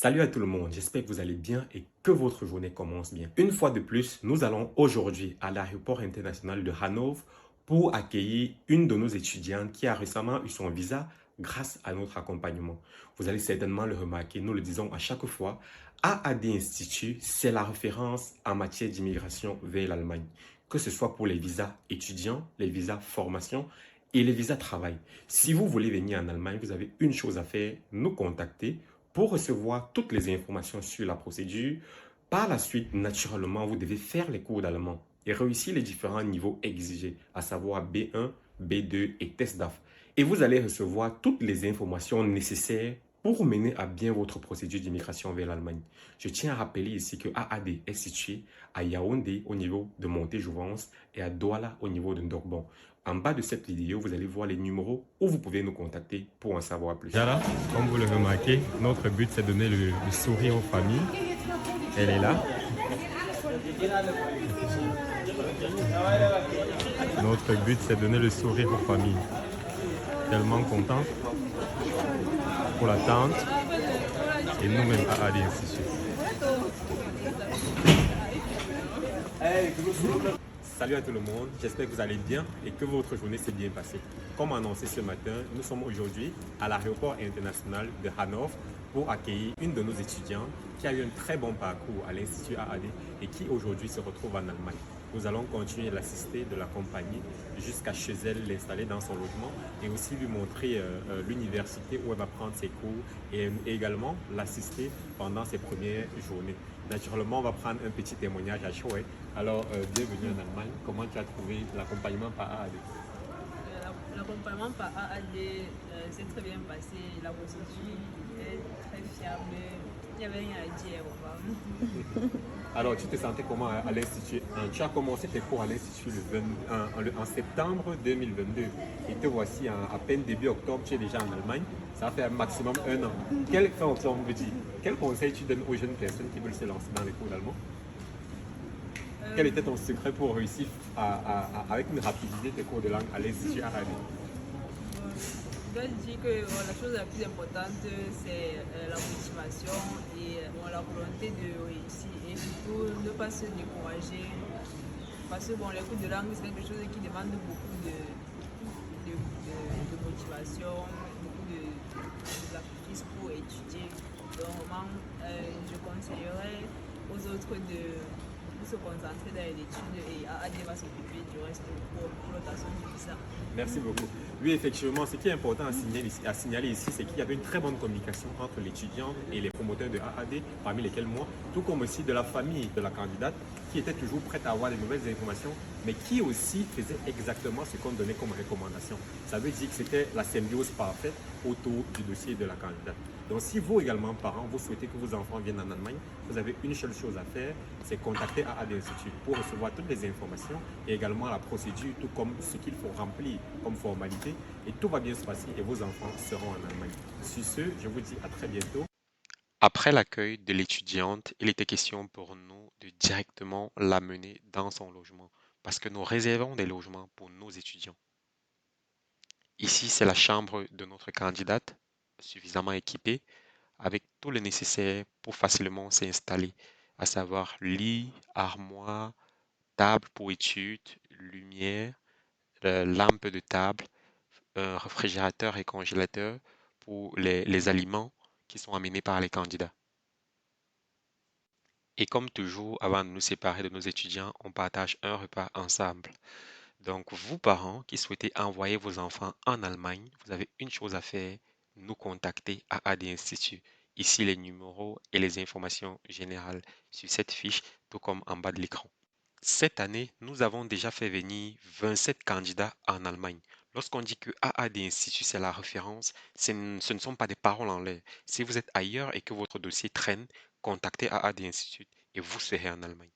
Salut à tout le monde, j'espère que vous allez bien et que votre journée commence bien. Une fois de plus, nous allons aujourd'hui à l'aéroport international de Hanovre pour accueillir une de nos étudiantes qui a récemment eu son visa grâce à notre accompagnement. Vous allez certainement le remarquer, nous le disons à chaque fois, AAD Institut, c'est la référence en matière d'immigration vers l'Allemagne, que ce soit pour les visas étudiants, les visas formation et les visas travail. Si vous voulez venir en Allemagne, vous avez une chose à faire, nous contacter pour recevoir toutes les informations sur la procédure. Par la suite, naturellement, vous devez faire les cours d'allemand et réussir les différents niveaux exigés, à savoir B1, B2 et test DAF. Et vous allez recevoir toutes les informations nécessaires pour mener à bien votre procédure d'immigration vers l'Allemagne. Je tiens à rappeler ici que AAD est situé à Yaoundé au niveau de Monté-Jouvence et à Douala au niveau de Ndorban. En bas de cette vidéo, vous allez voir les numéros où vous pouvez nous contacter pour en savoir plus. Voilà, comme vous le remarquez, notre but c'est de donner le sourire aux familles. Elle est là. Notre but c'est de donner le sourire aux familles. Tellement content pour la tante et nous-mêmes à AD Institut. Salut à tout le monde, j'espère que vous allez bien et que votre journée s'est bien passée. Comme annoncé ce matin, nous sommes aujourd'hui à l'aéroport international de Hanovre pour accueillir une de nos étudiantes qui a eu un très bon parcours à l'Institut AAD et qui aujourd'hui se retrouve en Allemagne. Nous allons continuer à l'assister, de l'accompagner jusqu'à chez elle, l'installer dans son logement et aussi lui montrer l'université où elle va prendre ses cours et également l'assister pendant ses premières journées. Naturellement, on va prendre un petit témoignage à chaud. Alors, bienvenue en Allemagne. Comment tu as trouvé l'accompagnement par AAD? L'accompagnement par AAD s'est très bien passé. La procédure était très fiable. Il n'y avait rien à dire. Alors, tu te sentais comment à l'Institut? Tu as commencé tes cours à l'Institut en septembre 2022 et te voici à peine début octobre, tu es déjà en Allemagne. Ça fait un maximum un an. Quel conseil tu donnes aux jeunes personnes qui veulent se lancer dans les cours d'allemand? Quel était ton secret pour réussir avec une rapidité tes cours de langue à l'Institut AAD? Je dois dire que la chose la plus importante, c'est la motivation et la volonté de réussir et surtout ne pas se décourager. Parce que les cours de langue, c'est quelque chose qui demande beaucoup de motivation, beaucoup de sacrifices pour étudier. Donc, vraiment, je conseillerais aux autres de se concentrer dans les études et AAD va s'occuper du reste pour l'obtention du visa. Merci beaucoup. Oui, effectivement, ce qui est important à signaler ici, c'est qu'il y avait une très bonne communication entre l'étudiant et les promoteurs de AAD, parmi lesquels moi, tout comme aussi de la famille de la candidate, qui était toujours prête à avoir des nouvelles informations, mais qui aussi faisait exactement ce qu'on donnait comme recommandation. Ça veut dire que c'était la symbiose parfaite autour du dossier de la candidate. Donc, si vous également, parents, vous souhaitez que vos enfants viennent en Allemagne, vous avez une seule chose à faire, c'est contacter AAD Institut pour recevoir toutes les informations et également la procédure, tout comme ce qu'il faut remplir comme formalité. Et tout va bien se passer et vos enfants seront en Allemagne. Sur ce, je vous dis à très bientôt. Après l'accueil de l'étudiante, il était question pour nous de directement l'amener dans son logement parce que nous réservons des logements pour nos étudiants. Ici, c'est la chambre de notre candidate, suffisamment équipée, avec tout le nécessaire pour facilement s'installer, à savoir lit, armoire, table pour études, lumière, lampe de table, un réfrigérateur et congélateur pour les aliments qui sont amenés par les candidats. Et comme toujours, avant de nous séparer de nos étudiants, on partage un repas ensemble. Donc, vous, parents qui souhaitez envoyer vos enfants en Allemagne, vous avez une chose à faire, nous contacter à AD Institut. Ici, les numéros et les informations générales sur cette fiche, tout comme en bas de l'écran. Cette année, nous avons déjà fait venir 27 candidats en Allemagne. Lorsqu'on dit que AAD Institut, c'est la référence, ce ne sont pas des paroles en l'air. Si vous êtes ailleurs et que votre dossier traîne, contactez AAD Institut et vous serez en Allemagne.